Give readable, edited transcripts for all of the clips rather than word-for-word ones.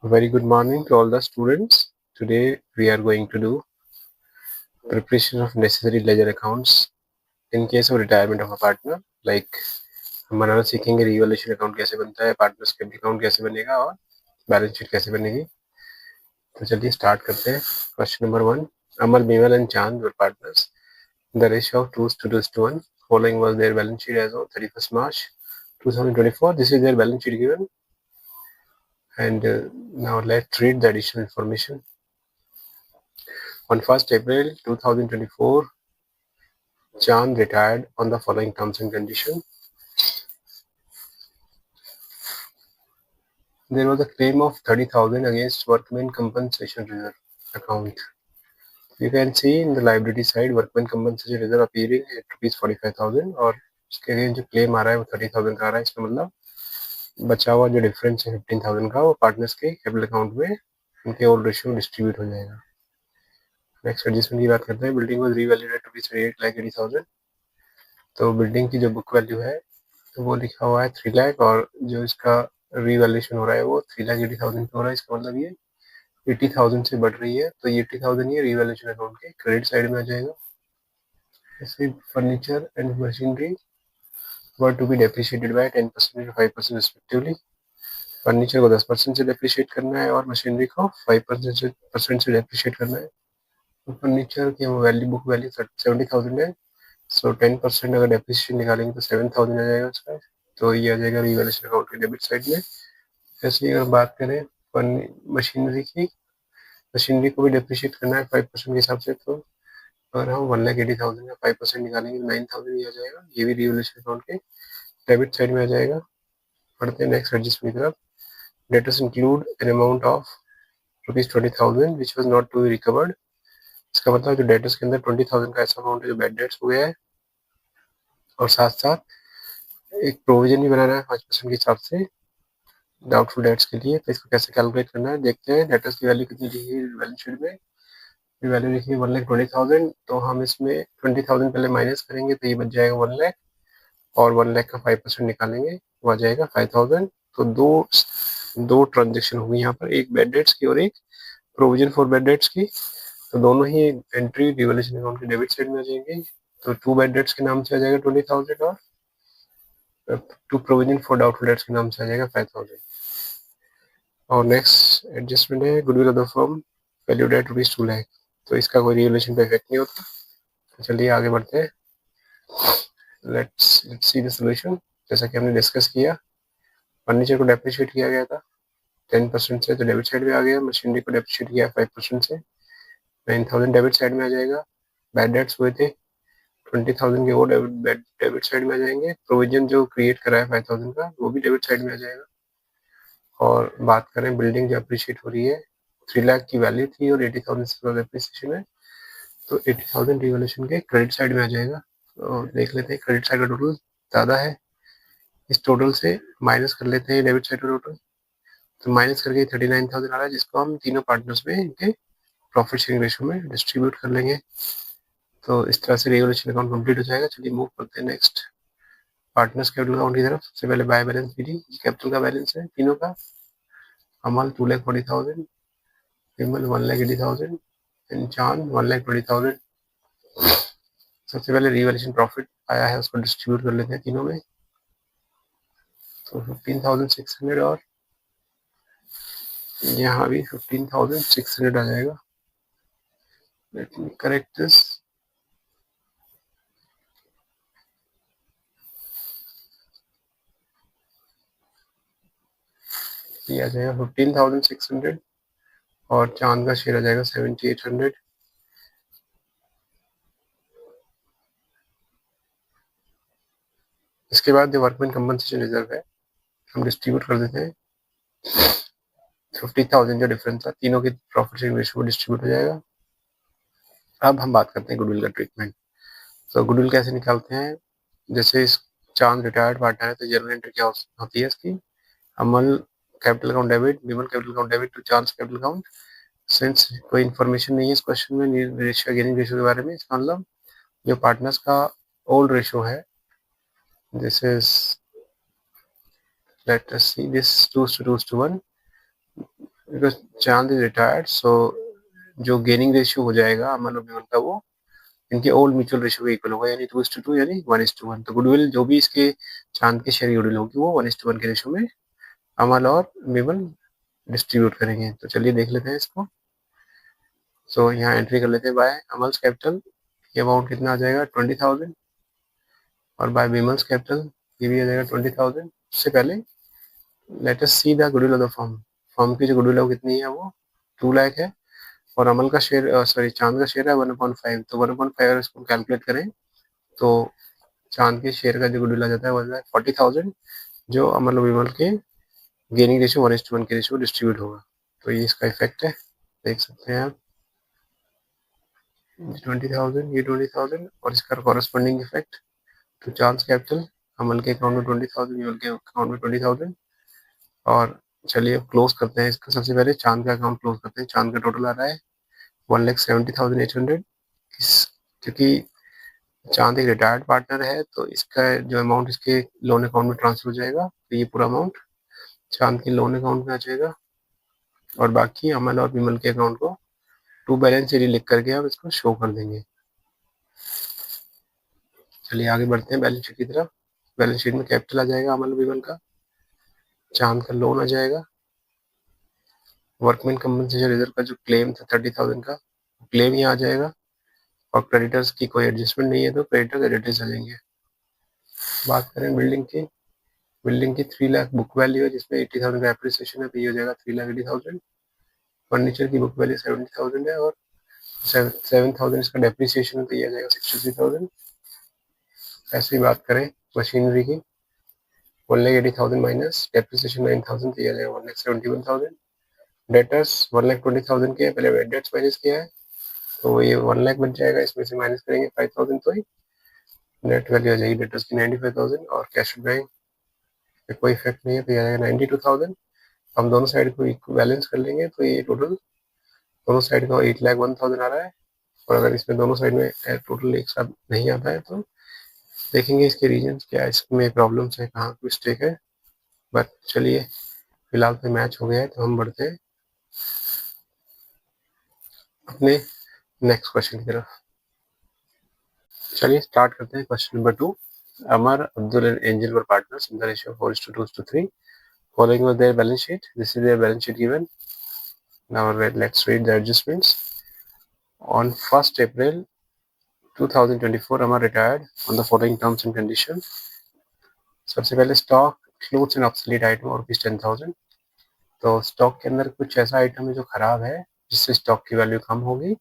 Very good morning to all the students. Today we are going to do preparation of necessary ledger accounts in case of retirement of a partner. Like हम बनाना सीखेंगे revaluation account कैसे बनता है, partners capital account कैसे बनेगा और balance sheet कैसे बनेगी. तो चलिए स्टार्ट करते हैं. Question number 1. Amal, Bimal and Chand were partners. The ratio of 2:1. Following was their balance sheet as of 31st March 2024. This is their balance sheet given. And now let's read the additional information. On 1st April 2024, Chand retired on the following terms and conditions. There was a claim of 30,000 against workmen compensation reserve account. You can see in the liability side workmen compensation reserve appearing at rupees 45,000 और उसके against जो claim आ रहा है वो 30,000 का आ रहा है. इसका मतलब बचा हुआ जो डिफरेंस है 15,000 का वो पार्टनर्स के कैपिटल अकाउंट में उनके ओल्ड रेशियो डिस्ट्रीब्यूट हो जाएगा. नेक्स्ट एडजस्टमेंट की बात करते हैं. Building was revalued at rupees 8,80,000. तो बिल्डिंग की जो बुक वैल्यू है तो वो लिखा हुआ है 3 लाख और जो इसका रीवैल्यूएशन हो रहा है वो 3,80,000 पे हो रहा है. इसका मतलब ये 80,000 से बढ़ रही है तो ये 80,000 ये रीवैल्यूएशन अकाउंट के क्रेडिट साइड में आ जाएगा. ऐसे furniture and machinery were to be depreciated by 10% और 5% रिस्पेक्टिवली. फर्नीचर को 10% से डेप्रिशिएट करना है और मशीनरी को 5% से डेप्रिशिएट करना है. तो फर्नीचर की वैल्यू बुक वैल्यू 70,000 है. सो 10% अगर डेप्रिसिएशन निकालेंगे तो 7,000 आ जाएगा उसका. तो ये आ जाएगा रीवैल्यूएशन अकाउंट के डेबिट साइड में. ऐसे अगर बात करें मशीनरी की, मशीनरी को भी डेप्रिशिएट करना है 5% के हिसाब से. तो अगर हम 1,80,000 का 5% निकालेंगे 9,000 ये आ जाएगा. ये भी रीवैल्यूएशन अकाउंट के डेबिट साइड में आ जाएगा. पढ़ते हैं नेक्स्ट एडजस्टमेंट की तरफ. Debtors include an amount of ₹20,000 which was not to be recovered. इसका मतलब जो डेटर्स के अंदर 20,000 का ऐसा अमाउंट है जो बैड डेट्स हो गया है और साथ साथ एक प्रोविजन भी बनाना है 5% के हिसाब से डाउटफुल डेट्स के लिए. तो इसको कैसे कैलकुलेट करना है देखते हैं. डेटर्स की वैल्यू कितनी लिखी है बैलेंस शीट में. वैल्यू लिखी है 1,20,000. तो हम इसमें 20,000 पहले माइनस करेंगे तो ये बच जाएगा 1 लाख और 1 लाख का 5% निकालेंगे वो आ जाएगा 5,000. तो दो ट्रांजेक्शन होगी यहाँ पर, एक बैड डेट्स की और एक प्रोविजन फॉर बैड डेट्स की. तो दोनों ही एंट्री रिवैल्यूएशन अकाउंट के डेबिट साइड में आ जाएंगे. तो 2 बैड डेट्स के नाम से आ जाएगा 20,000 और 2 प्रोविजन फॉर डाउटफुल डेट्स के नाम से आ जाएगा 5,000. और नेक्स्ट एडजस्टमेंट है goodwill of the firm valued at ₹2 lakh. तो इसका कोई रिवैल्यूएशन पे इफेक्ट नहीं होता. तो चलिए आगे बढ़ते हैं. Let's see the solution. जैसा कि हमने डिस्कस किया, फर्नीचर को डेप्रिशिएट किया गया था 10% से तो डेबिट साइड में आ गया. मशीनरी को डेप्रिशिएट किया 5% से 9,000 डेबिट साइड में आ जाएगा. बैड डेट्स हुए थे 20,000 के वो डेबिट साइड में आ जाएंगे. प्रोविजन जो क्रिएट करा है 5,000 का वो भी डेबिट साइड में आ जाएगा. और बात करें बिल्डिंग जो अप्रिशिएट हो रही है 3 लाख की वैल्यू थी और 80,000 से अप्रिसिएशन है तो 80,000 रिवैल्यूएशन के क्रेडिट साइड में आ जाएगा. तो देख लेते हैं क्रेडिट साइड का टोटल ज़्यादा है. इस टोटल से माइनस कर लेते हैं डेबिट साइड का टोटल. तो माइनस करके 39,000 आ रहा है जिसको हम तीनों पार्टनर्स में इनके प्रॉफिट शेयरिंग रेशियो में डिस्ट्रीब्यूट कर लेंगे. तो इस तरह से रिवैल्यूएशन अकाउंट कंप्लीट हो जाएगा. चलिए मूव करते हैं नेक्स्ट पार्टनर्स कैपिटल अकाउंट की तरफ. सबसे पहले बाय बैलेंस पीडी कैपिटल का बैलेंस है तीनों का. अमल 2,40,000, विमल 1,80,000 एंड चांद 1,20,000. सबसे पहले रिवैल्यूएशन प्रॉफिट आया है उसको डिस्ट्रीब्यूट कर लेते हैं तीनों में. तो 15,600 और यहाँ भी 15,600 आ जाएगा. Let me correct this. ये आ जाएगा 15,600 और चांद का शेयर आ जाएगा 7,800. इसके बाद जो वर्कमैन कंपनसेशन रिजर्व है हम डिस्ट्रीब्यूट कर देते हैं. 50,000 जो डिफरेंस था तीनों के प्रॉफिट शेयरिंग रेशियो को डिस्ट्रीब्यूट हो जाएगा. अब हम बात करते हैं गुडविल का ट्रीटमेंट. तो गुडविल कैसे निकालते हैं. जैसे इस चांद रिटायर्ड पार्टनर है तो जनरल एंट्री क्या होती है इसकी. Amal capital account debit, Vimal capital account debit to Chand capital account. Since कोई इन्फॉर्मेशन नहीं है इस क्वेश्चन में रेशियो गेनिंग रेशियो के बारे में, इसका मतलब जो पार्टनर्स का ओल्ड रेशियो है this is let us see this 2:1. Because चांद इज रिटायर्ड, सो जो गेनिंग रेशियो हो जाएगा अमन और विमल का वो इनके ओल्ड म्यूचुअल रेशियो के इक्वल होगा, यानी 2:2 यानी 1:1। तो गुडविल जो भी इसके चांद के शेयर की गुडविल होगी वो 1:1 के रेशियो में अमल और विमल डिस्ट्रीब्यूट करेंगे। तो चलिए देख लेते हैं इसको। सो यहाँ एंट्री कर लेते हैं बाय अमल्स कैपिटल, ये अमाउंट कितना आ जाएगा 20,000, और बाय विमल्स कैपिटल ये भी आ जाएगा 20,000। उससे पहले let us see the goodwill of the firm. Firm की जो गुडविल है वो कितनी है, वो 2 लाख है, और अमल का शेयर सॉरी चांद का शेयर है 1.5। तो 1.5 अगर इसको कैलकुलेट करें तो चांद के शेयर का जो गुडविल आ जाता है वो 40,000, जो अमल और विमल के गेनिंग रेशियो 1:1 के रेशियो डिस्ट्रीब्यूट होगा। तो ये इसका इफेक्ट है, देख सकते हैं आप 20,000, ये 20,000 और इसका कॉरेस्पॉन्डिंग इफेक्ट तो चांद कैपिटल अमल के अकाउंट में 20,000, विमल के अकाउंट में 20,000। और चलिए अब क्लोज करते हैं इसका। सबसे पहले चांद का अकाउंट क्लोज करते हैं। चांद का टोटल आ रहा है 1,70,800। क्योंकि चांद एक रिटायर्ड पार्टनर है तो इसका जो अमाउंट इसके लोन अकाउंट में ट्रांसफर हो जाएगा, तो ये पूरा अमाउंट चांद के लोन अकाउंट में आ जाएगा, और बाकी अमन और विमल के अकाउंट को टू बैलेंस शीट लिख करके आप इसको शो कर देंगे। चलिए आगे बढ़ते हैं बैलेंस शीट की तरफ। बैलेंस शीट में कैपिटल आ जाएगा अमन और विमल का, चांद का लोन आ जाएगा, वर्कमैन कंपनसेशन रिजर्व का जो क्लेम था 30,000 का क्लेम ही आ जाएगा, और क्रेडिटर्स की कोई एडजस्टमेंट नहीं है तो क्रेडिटर क्रेडिटर्स आ जाएंगे। बात करें बिल्डिंग की, बिल्डिंग की 3 लाख बुक वैल्यू है जिसमें 80,000 का एप्रिसिएशन है, तो ये हो जाएगा 3,80,000। फर्नीचर की बुक वैल्यू 70,000 है, और 7,000 इसका डेप्रिसिएशन है, तो ये आ जाएगा 63,000। ऐसे ही बात करें मशीनरी की, 1,80,000 माइनस डेप्रिसिएशन 9,000, तो ये आ जाएगा 1,71,000। डेटर्स 1,20,000 के पहले डेट्स माइनस किया है तो ये 1 लाख बन जाएगा, इसमें से माइनस करेंगे 5,000 तो ही नेट वैल्यू आ जाएगी डेटर्स की 95,000, और कैश बैंक पे कोई इफेक्ट नहीं है तो ये आ जाएगा 92,000। हम दोनों साइड को बैलेंस कर लेंगे तो ये टोटल दोनों साइड का 8,01,000 आ रहा है, और अगर इसमें दोनों साइड में टोटल एक साथ नहीं आता है तो देखेंगे इसके रीजन क्या, इसमें प्रॉब्लम्स है, कहाँ मिस्टेक है। बट चलिए फिलहाल तो मैच हो गया है, तो हम बढ़ते हैं अपने नेक्स्ट क्वेश्चन की तरफ। चलिए स्टार्ट करते हैं question number 2। Amar, Abdul and Angel were partners in the ratio of 4:2:3. Following was their balance sheet. This is their balance sheet given. Now let's read the adjustments. On 1st April 2024, Amar retired on the following terms and conditions. सबसे पहले stock clothes and obsolete item और ₹10,000। तो stock के अंदर कुछ ऐसा item है जो खराब है जिससे स्टॉक की वैल्यू कम होगी,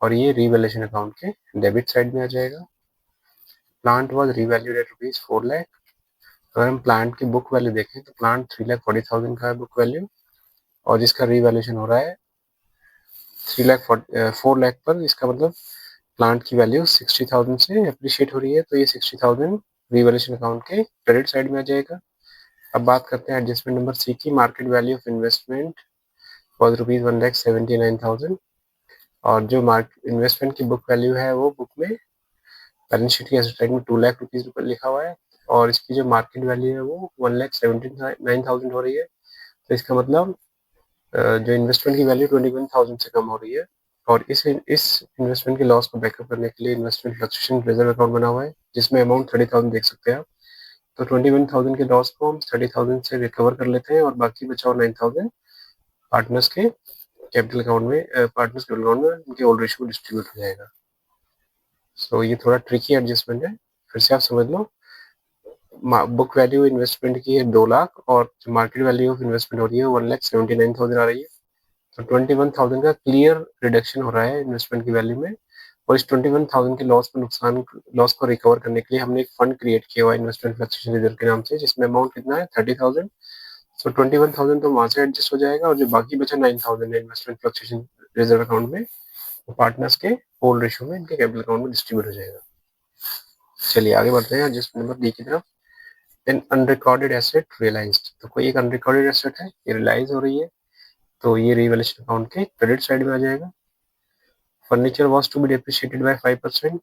और ये रीवैल्यूएशन अकाउंट के डेबिट साइड में आ जाएगा। Plant was revalued at ₹4 lakh. अगर हम प्लांट की बुक वैल्यू देखें तो प्लांट 3,40,000 का है बुक वैल्यू, और जिसका रीवैल्यूएशन हो रहा है 4 लाख पर। इसका मतलब प्लांट की वैल्यू 60,000 से अप्रिशिएट हो रही है, तो ये 60,000 रीवैल्यूएशन अकाउंट के क्रेडिट साइड में आ जाएगा। अब बात करते हैं एडजस्टमेंट नंबर सी की। Market value of investment was ₹1,79,000, और जो इन्वेस्टमेंट की बुक वैल्यू है वो बुक में बैलेंस शीट की एसेट साइड में 2 लाख रुपीज लिखा हुआ है, और इसकी जो मार्केट वैल्यू है वो 1,79,000 हो रही है। तो इसका मतलब जो इन्वेस्टमेंट की वैल्यू 21,000 से कम हो रही है, और इस इन्वेस्टमेंट के लॉस को बैकअप करने के लिए इन्वेस्टमेंट फ्लक्चुएशन रिजर्व अकाउंट बना हुआ है, जिसमें अमाउंट 30,000 देख सकते हैं आप। तो 21,000 के लॉस को हम 30,000 से रिकवर कर लेते हैं, और बाकी बचा 9,000 पार्टनर्स के कैपिटल अकाउंट में पार्टनर्स कैपिटल अकाउंट में उनके ओल्ड रेशियो डिस्ट्रीब्यूट हो जाएगा। सो ये थोड़ा ट्रिकी एडजस्टमेंट है, फिर से आप समझ लो। बुक वैल्यू इन्वेस्टमेंट की है 2 लाख, और जो मार्केट वैल्यू ऑफ इन्वेस्टमेंट हो रही है 1,79,000 आ रही है। तो 21,000 का क्लियर रिडक्शन हो रहा है इन्वेस्टमेंट की वैल्यू में, और इस 21,000 के लॉस को रिकवर करने के लिए हमने एक फंड क्रिएट किया हुआ है इन्वेस्टमेंट फ्लक्चुएशन रिजर्व के नाम से, जिसमें अमाउंट कितना है 30,000। सो 21,000 तो वहां से एडजस्ट हो जाएगा, और जो बाकी बचा 9,000 है इन्वेस्टमेंट फ्लक्चुएशन रिजर्व अकाउंट में, वो पार्टनर्स के होल्ड रेशियो में इनके कैपिटल अकाउंट में डिस्ट्रीब्यूट हो जाएगा। चलिए आगे बढ़ते हैं एडजस्टमेंट नंबर डी की तरफ। An unrecorded asset realized. तो कोई एक अनरिकॉर्डेड एसेट है, ये रियलाइज हो रही है, तो ये रिवैल्यूएशन अकाउंट के क्रेडिट साइड में आ जाएगा। Furniture was to be depreciated by 5%।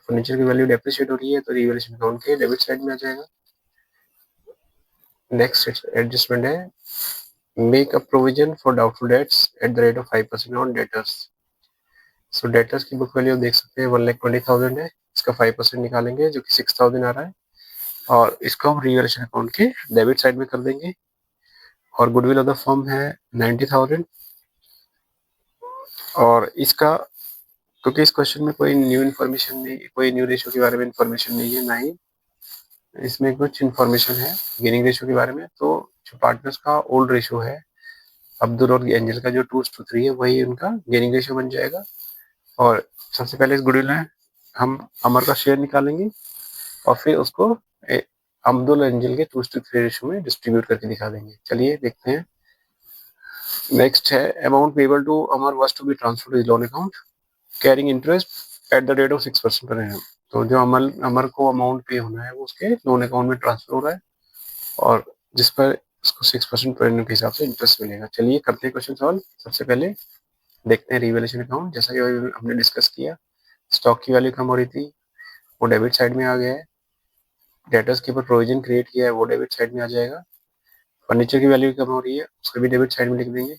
Furniture की वैल्यू डेप्रिशिएट हो रही है, तो रिवैल्यूएशन अकाउंट के डेबिट साइड में आ जाएगा। नेक्स्ट एडजस्टमेंट है make a provision for doubtful debts at the rate of 5% on debtors. So debtors की बुक वैल्यू देख सकते हैं 1,20,000 है, इसका 5% निकालेंगे जो कि 6,000 आ रहा है, और इसको हम रिवैल्यूएशन अकाउंट के डेबिट साइड में कर देंगे। और गुडविल ऑफ द फर्म है 90,000, और इसका, क्योंकि इस क्वेश्चन में कोई न्यू इन्फॉर्मेशन नहीं, कोई न्यू रेशियो के बारे में इन्फॉर्मेशन नहीं है, ना ही इसमें कुछ इन्फॉर्मेशन है गेनिंग रेशियो के बारे में, तो जो पार्टनर्स का ओल्ड रेशियो है अब्दुल और एंजल का जो 2:3 है वही उनका गेनिंग रेशियो बन जाएगा। और सबसे पहले इस गुडविल में हम अमर का शेयर निकालेंगे और फिर उसको अब्दुल एंजल के 2:3 रेशियो में डिस्ट्रीब्यूट करके दिखा देंगे। चलिए देखते हैं। नेक्स्ट है amount payable to Amar was to be transferred to loan account carrying interest at the rate of 6% per annum. तो जो अमर को अमाउंट पे होना है वो उसके लोन अकाउंट में ट्रांसफर हो रहा है, और जिस पर उसको 6% पर एनम के हिसाब से इंटरेस्ट मिलेगा। चलिए करते हैं क्वेश्चन सॉल्व। सबसे पहले देखते हैं रिवैल्यूएशन अकाउंट। जैसा कि हमने डिस्कस किया, स्टॉक की वैल्यू कम हो रही थी, वो डेबिट साइड में आ गया है। डेटर्स के ऊपर प्रोविजन क्रिएट किया है, वो डेबिट साइड में आ जाएगा। फर्नीचर की वैल्यू कम हो रही है, उसको भी डेबिट साइड में लिख देंगे।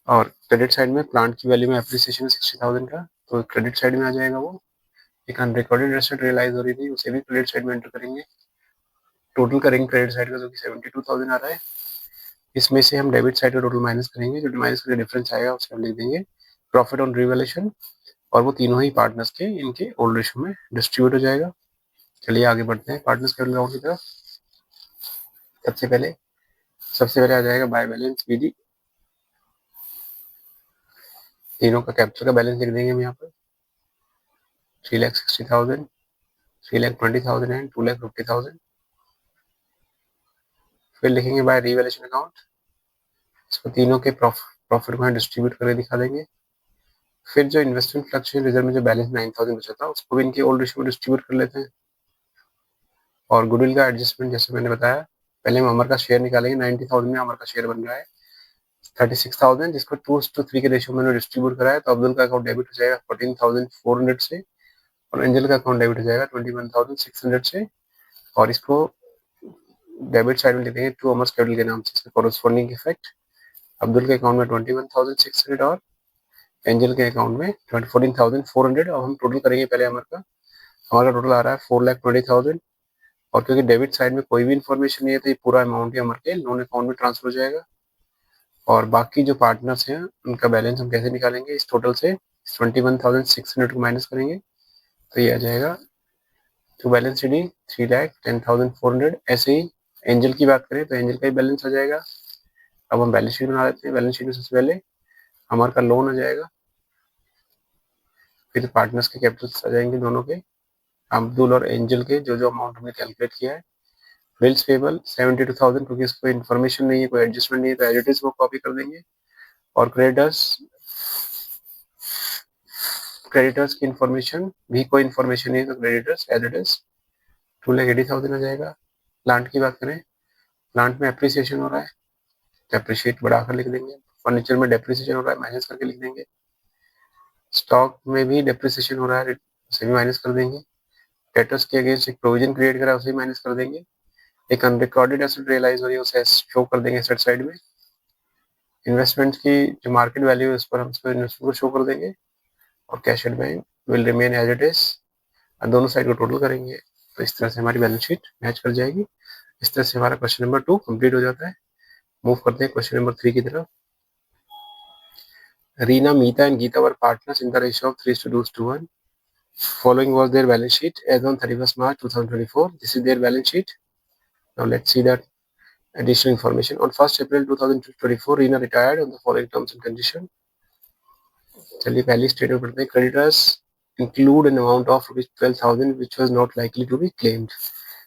और क्रेडिट साइड में प्लांट की वैल्यू में एप्रिसिएशन 60,000 का, तो क्रेडिट साइड में आ जाएगा वो। एक अनरिकॉर्डेड एसेट रियलाइज हो रही थी, उसे भी क्रेडिट साइड में एंटर करेंगे। टोटल करेंगे क्रेडिट साइड का, जो कि 72,000 आ रहा है। इसमें से हम डेबिट साइड का टोटल माइनस करेंगे, जो माइनस का डिफरेंस आएगा उसे हम लिख देंगे प्रॉफिट ऑन रिवैल्यूएशन, और वो तीनों ही पार्टनर्स के इनके ओल्ड रेशियो में डिस्ट्रीब्यूट हो जाएगा। चलिए आगे बढ़ते हैं पार्टनर्स कैपिटल अकाउंट की तरफ। सबसे पहले आ जाएगा बाय बैलेंस बीडी। तीनों का कैपिटल का बैलेंस लिख देंगे हम यहाँ पर 3,60,000, 3,20,000 एंड 2,50,000। फिर लिखेंगे बाय रिवैल्यूएशन अकाउंट, इसको तीनों के प्रॉफिट को डिस्ट्रीब्यूट करके दिखा देंगे। फिर जो इन्वेस्टमेंट फ्लक्चुएशन रिजर्व में जो बैलेंस 9,000 बचा था उसको भी इनके ओल्ड रेशियो में डिस्ट्रीब्यूट कर लेते हैं। और गुडविल का एडजस्टमेंट जैसे मैंने बताया, पहले हम अमर का शेयर निकालेंगे। 90,000 में अमर का शेयर बन रहा है 36,000, जिसको 2:3 के रेशियो में डिस्ट्रीब्यूट करा है, तो अब्दुल का अकाउंट डेबिट हो जाएगा 14,400 से, और एंजल का अकाउंट डेबिट हो जाएगा 21,600 से। और इसको डेबिट साइड में लिखेंगे टू अमर्स कैपिटल के नाम से, इसका कॉरेस्पॉन्डिंग इफेक्ट अब्दुल के अकाउंट में 21,600 और एंजल के अकाउंट में 14,400। अब हम टोटल करेंगे पहले अमर का। हमारा टोटल आ रहा है 4,20,000, और क्योंकि डेबिट साइड में कोई भी इन्फॉर्मेशन नहीं है तो ये पूरा अमाउंट ही अमर के लोन अकाउंट में ट्रांसफर हो जाएगा। और बाकी जो पार्टनर्स हैं उनका बैलेंस हम कैसे निकालेंगे, इस टोटल से 21,600 को माइनस करेंगे, तो ये आ जाएगा तो बैलेंस शीट 3,10,400। ऐसे ही एंजल की बात करें तो एंजल का ही बैलेंस आ जाएगा। अब हम बैलेंस शीट बना लेते हैं। बैलेंस शीट में सबसे पहले हमारे का लोन आ जाएगा, फिर पार्टनर्स के कैपिटल्स आ जाएंगे दोनों के, अब्दुल और एंजल के जो जो अमाउंट हमने कैलकुलेट किया है। बिल्स पेबल 72,000, क्योंकि इसको इन्फॉर्मेशन नहीं है, कोई एडजस्टमेंट नहीं है, तो एज इट इज वो कॉपी कर देंगे। और क्रेडिटर्स की इन्फॉर्मेशन भी कोई इन्फॉर्मेशन नहीं है, तो क्रेडिटर्स एज इट इज 2,80,000 आ जाएगा। प्लांट की बात करें, प्लांट में एप्रिसिएशन हो रहा है, डेप्रिशिएट बढ़ाकर लिख देंगे। फर्नीचर में डेप्रिसिएशन हो रहा है, माइनस करके लिख देंगे। स्टॉक में भी डेप्रिसिएशन हो रहा है, उसे भी माइनस कर देंगे। डेटर्स के अगेंस्ट एक प्रोविजन क्रिएट करा, उसे भी माइनस कर देंगे। एक अनरिकॉर्डेड एसेट रियलाइज हो रही है, उसे शो कर देंगे एसेट साइड में। इन्वेस्टमेंट की जो मार्केट वैल्यू है उस पर हम उसको इन्वेस्टमेंट को शो कर देंगे। और cash at bank will remain as it is, दोनों साइड को टोटल करेंगे, तो इस तरह से हमारी बैलेंस शीट मैच कर जाएगी। इस तरह से हमारा क्वेश्चन नंबर 2 कंप्लीट हो जाता है। मूव करते हैं क्वेश्चन नंबर 3 की तरफ। Reena, Meeta and Geeta were partners in the ratio of 3:2:1. Following was their balance sheet as on 31st March 2024. This is their balance sheet. Now let's see that additional information. On 1st April 2024, Reena retired on the following terms and conditions. चलिए पहली statement पढ़ते हैं। Creditors include an amount of ₹12,000 which was not likely to be claimed.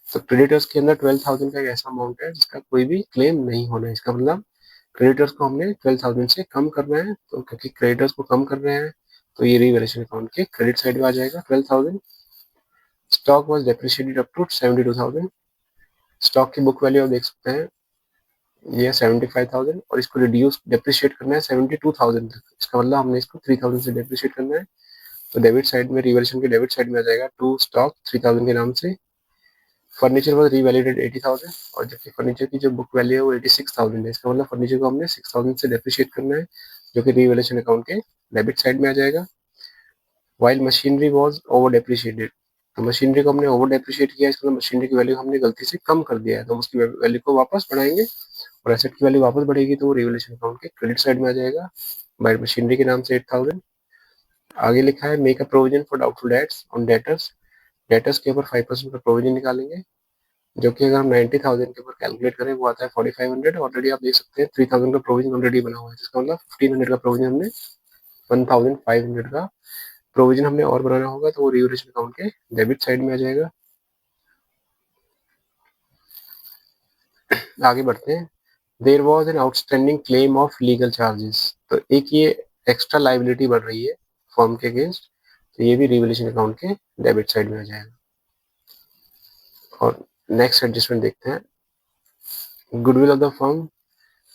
तो creditors के अंदर 12,000 का एक ऐसा अमाउंट है जिसका कोई भी क्लेम नहीं होना है। इसका मतलब क्रेडिटर्स को हमने 12,000 से कम कर रहे हैं, तो क्योंकि क्रेडिटर्स को कम कर रहे हैं तो ये रिवैल्यूएशन अकाउंट के क्रेडिट साइड में आ जाएगा 12,000। Stock was depreciated up to 72,000। Stock की बुक वैल्यू आप देख सकते हैं ये 75,000, और इसको रिड्यूस डेप्रिशिएट करना है 72,000 तक। इसका मतलब हमने इसको 3,000 से डेप्रिशिएट करना है, तो डेबिट साइड में रिवैल्यूएशन के डेबिट साइड में आ जाएगा टू स्टॉक 3,000 के नाम से। फर्नीचर वॉज रीवैल्यूड 80,000 और जबकि फर्नीचर की जो बुक वैल्यू है वो 86,000 है। इसका मतलब फर्नीचर को हमने 6,000 से डेप्रिशिएट करना है, जो कि रीवैल्यूएशन अकाउंट के डेबिट साइड में आ जाएगा। While machinery was over depreciated, तो मशीनरी को हमने ओवर डेप्रिशिएट किया, इसका मतलब मशीनरी की वैल्यू हमने गलती से कम कर दिया है, तो हम उसकी वैल्यू को वापस बढ़ाएंगे और एसेट की वैल्यू वापस बढ़ेगी तो वो रीवैल्यूएशन अकाउंट के क्रेडिट साइड में आ जाएगा। बाय मशीनरी के नाम से 8,000। आगे लिखा है make a provision for doubtful dates on debtors, debtors के ऊपर 5% का प्रोविजन निकालेंगे, जो कि अगर हम 90,000 के ऊपर कैलकुलेट करें वो आता है 4500। ऑलरेडी आप देख सकते हैं 3,000 का प्रोविजन ऑलरेडी बना हुआ है, जिसका मतलब 1500 का प्रोविजन हमने 1500 का प्रोविजन हमने और बनाना होगा, तो वो रीवैल्यूएशन अकाउंट के डेबिट साइड में आ जाएगा। आगे बढ़ते हैं। There was an outstanding claim of legal charges, तो एक ये एक्स्ट्रा लाइबिलिटी बढ़ रही है फर्म के अगेंस्ट, तो ये भी रीवैल्यूएशन अकाउंट के डेबिट साइड में आ जाएगा। और नेक्स्ट एडजस्टमेंट देखते हैं। Goodwill of the firm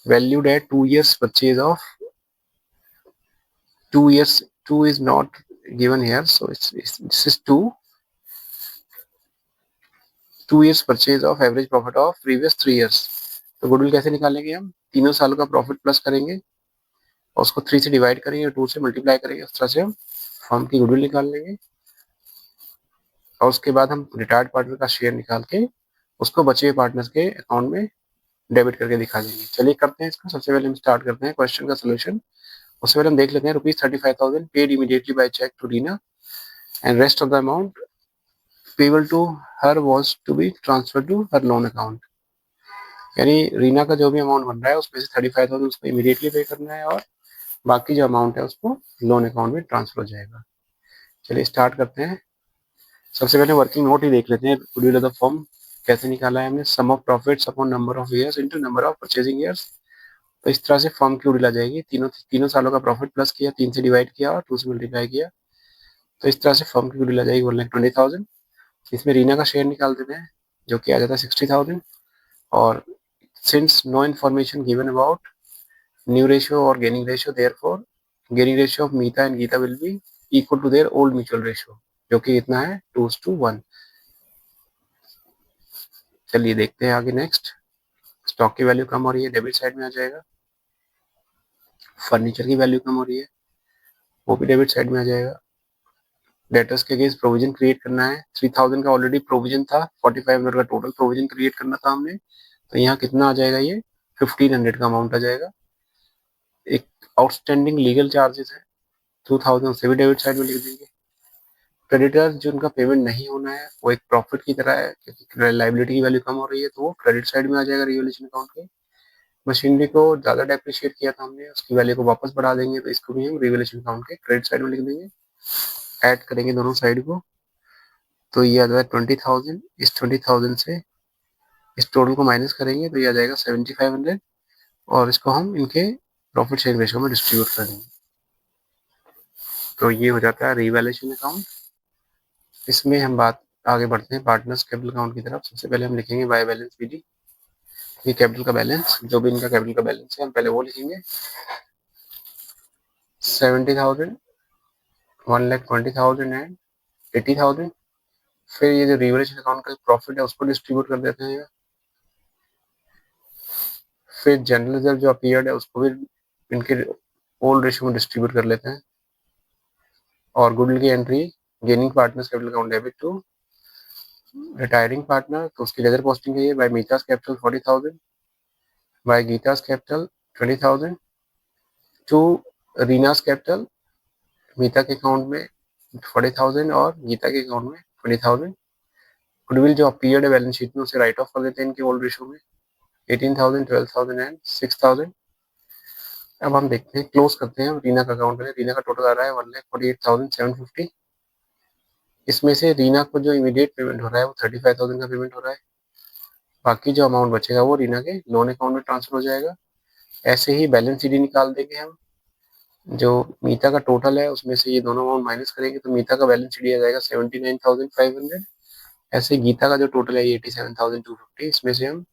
valued at 2 years purchase of 2 years, 2 is not given here, so this is 2 years purchase of average profit of previous 3 years। तो goodwill कैसे निकालेंगे हम, तीनों सालों का प्रॉफिट प्लस करेंगे और उसको 3 से डिवाइड करेंगे, 2 से मल्टीप्लाई करेंगे, उस तरह से हम फर्म की गुडविल निकाल लेंगे और उसके बाद हम रिटायर्ड पार्टनर का शेयर निकाल के उसको बचे हुए पार्टनर्स के अकाउंट में डेबिट करके दिखा देंगे। चलिए करते हैं इसको। सबसे पहले हम स्टार्ट करते हैं क्वेश्चन का सोल्यूशन। उससे पहले हम देख लेते हैं ₹35,000 paid immediately by cheque to Reena and rest of the amount payable to her was to be transferred to her loan account। यानी रीना का जो भी अमाउंट बन रहा है उसमें से 35,000 उसको इमीडिएटली पे करना है और बाकी जो अमाउंट है उसको लोन अकाउंट में ट्रांसफर हो जाएगा। चलिए स्टार्ट करते हैं। सबसे पहले वर्किंग नोट ही देख लेते हैं। गुडविल ऑफ द फर्म कैसे निकाला है हमने, sum of profits upon number of years into number of purchasing years. तो इस तरह से फर्म की गुडविल आ जाएगी, तीनों सालों का प्रॉफिट प्लस किया, 3 से डिवाइड किया और 2 से मल्टीप्लाई किया, तो इस तरह से फर्म की गुडविल आ जाएगी 1,20,000। इसमें रीना का शेयर निकाल देते हैं जो कि आ जाता है 60,000। और since no information given about new ratio और gaining ratio, therefore gaining ratio of Meeta and Geeta will be equal to their old mutual ratio, जो कि इतना है 2:1। चलिए देखते हैं आगे। नेक्स्ट, स्टॉक की वैल्यू कम हो रही है, डेबिट साइड में आ जाएगा। फर्नीचर की वैल्यू कम हो रही है, वो भी डेबिट साइड में आ जाएगा। डेटर्स के अगेंस्ट प्रोविजन क्रिएट करना है, 3,000 का ऑलरेडी प्रोविजन था, 4500 का टोटल प्रोविजन क्रिएट करना था हमने, तो यहाँ कितना आ जाएगा, ये 1500 का अमाउंट आ जाएगा। एक आउटस्टैंडिंग लीगल चार्जेस है 2,000, से भी डेबिट साइड में लिख देंगे। क्रेडिटर जो उनका पेमेंट नहीं होना है वो एक प्रॉफिट की तरह है, क्योंकि लाइबिलिटी की वैल्यू कम हो रही है तो वो क्रेडिट साइड में आ जाएगा रिवैल्यूएशन अकाउंट के। मशीनरी को ज्यादा डेप्रिशिएट किया था हमने, उसकी वैल्यू को वापस बढ़ा देंगे, तो इसको भी हम रिवैल्यूएशन अकाउंट के क्रेडिट साइड में लिख देंगे। ऐड करेंगे दोनों साइड को, तो ये आ जाएगा 20,000। इस 20,000 से इस टोटल को माइनस करेंगे तो ये आ जाएगा 7,500 और इसको हम इनके प्रॉफिट शेयरिंग रेशियो में डिस्ट्रीब्यूट कर देंगे, तो ये हो जाता है रिवैल्यूएशन अकाउंट। इसमें हम बात आगे बढ़ते हैं पार्टनर्स कैपिटल अकाउंट की तरफ। सबसे पहले हम लिखेंगे बाय बैलेंस विधि, ये कैपिटल का बैलेंस, जो भी इनका कैपिटल का बैलेंस है हम पहले वो लिखेंगे। 70,000, 1,20,000 एंड 80,000। फिर ये जो रिवैल्यूएशन अकाउंट का प्रॉफिट है उसको डिस्ट्रीब्यूट कर देते हैं। फिर जनरल रिजर्व जो अपीयर्ड है उसको भी इनके ओल्ड रेशियो में डिस्ट्रीब्यूट कर लेते हैं। और गुडविल की entry gaining partners capital account debit to retiring partner, तो उसकी लेजर पोस्टिंग है ये by Meeta's capital 40,000, by Geeta's capital 20,000 to Reena's capital, Meeta के अकाउंट में 40,000 और गीता के अकाउंट में 20,000। गुडविल जो अपीयर्ड है बैलेंस शीट में उसे राइट ऑफ कर देते हैं इनके ओल्ड रेशियो में 18,000, 12,000 एंड 6,000। अब हम देखते हैं, क्लोज करते हैं रीना का अकाउंट में। रीना का टोटल आ रहा है 1,48,750। इसमें से रीना को जो इमीडिएट पेमेंट हो रहा है वो 35,000 का पेमेंट हो रहा है, बाकी जो अमाउंट बचेगा वो रीना के लोन अकाउंट में ट्रांसफर हो जाएगा। ऐसे ही बैलेंस शीट निकाल देंगे हम, जो मीता का टोटल है उसमें से ये दोनों अमाउंट माइनस करेंगे तो मीता का बैलेंस शीट आ जाएगा 79,500। ऐसे गीता का जो टोटल है 87,250, इसमें से हम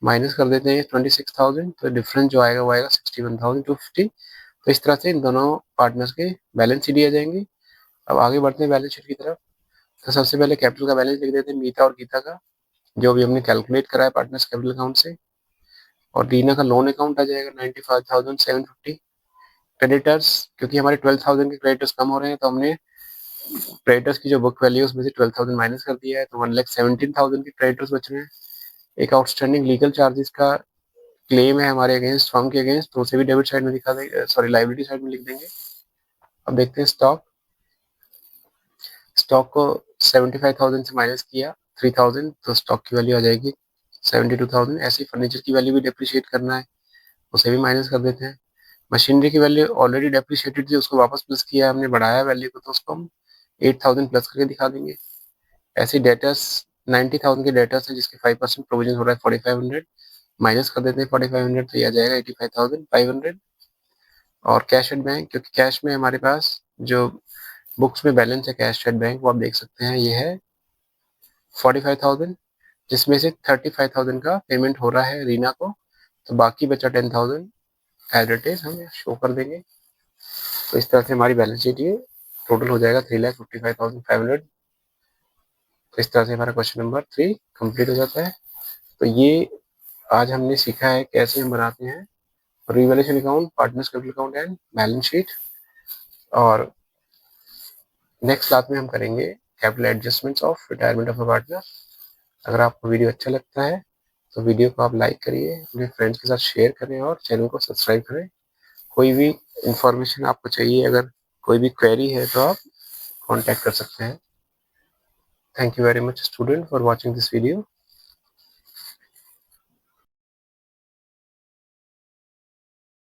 माइनस कर देते हैं 26,000, तो डिफरेंस जो आएगा वो आएगा 61,250। तो इस तरह से इन दोनों पार्टनर्स के बैलेंस शीट आ जाएंगे। अब आगे बढ़ते हैं बैलेंस शीट की तरफ। तो सबसे पहले कैपिटल का बैलेंस लिख देते हैं मीता और गीता का। जो भी हमने कैलकुलेट करा है पार्टनर्स कैपिटल अकाउंट से। और रीना का लोन अकाउंट आ जाएगा 95,750। क्रेडिटर्स, क्योंकि हमारे 12,000 के क्रेडिटर्स कम हो रहे हैं तो हमने क्रेडिटर्स की जो बुक वैल्यू है उसमें से 12,000 माइनस कर दिया है, तो 1,17,000 के क्रेडिटर्स बच रहे हैं। एक आउटस्टैंडिंग लीगल चार्जेस का क्लेम है हमारे अगेंस्ट, फर्म के अगेंस्ट, तो उसे भी डेबिट साइड में दिखा देंगे, सॉरी लाइबिलिटी साइड में लिख देंगे। अब देखते हैं स्टॉक को 75,000 से माइनस किया 3,000, तो स्टॉक की वैल्यू आ जाएगी 72,000। ऐसे ही फर्नीचर की वैल्यू भी डेप्रिशिएट करना है, उसे भी माइनस कर देते हैं। मशीनरी की वैल्यू ऑलरेडी डेप्रिशिएटेड थी, उसको वापस प्लस किया हमने, बढ़ाया वैल्यू को, तो उसको हम 8,000 प्लस करके दिखा देंगे। ऐसे डेटर्स 90,000 के डेटर्स है जिसके 5% प्रोविजन हो रहा है 4,500, माइनस कर देते हैं 4,500, तो ये आ जाएगा 85,500। और कैश एट बैंक, क्योंकि कैश में हमारे पास जो बुक्स में बैलेंस है कैश एट बैंक, वो आप देख सकते हैं, ये है 45,000, जिसमें से 35,000 का पेमेंट हो रहा है रीना को, तो बाकी बचा 10,000 एज इट इज हम शो कर देंगे। तो इस तरह से हमारी बैलेंस शीट ये टोटल हो जाएगा 3,55,500। तो इस तरह से हमारा क्वेश्चन नंबर 3 कंप्लीट हो जाता है। तो ये आज हमने सीखा है कैसे हम बनाते हैं revaluation account, partners capital account and balance sheet. और नेक्स्ट क्लास में हम करेंगे capital adjustments of retirement of a partner. अगर आपको वीडियो अच्छा लगता है तो वीडियो को आप लाइक करिए, अपने फ्रेंड्स के साथ शेयर करें और चैनल को सब्सक्राइब करें। कोई भी इंफॉर्मेशन आपको चाहिए, अगर कोई भी क्वेरी है तो आप कांटेक्ट कर सकते हैं। Thank you very much student for watching this video.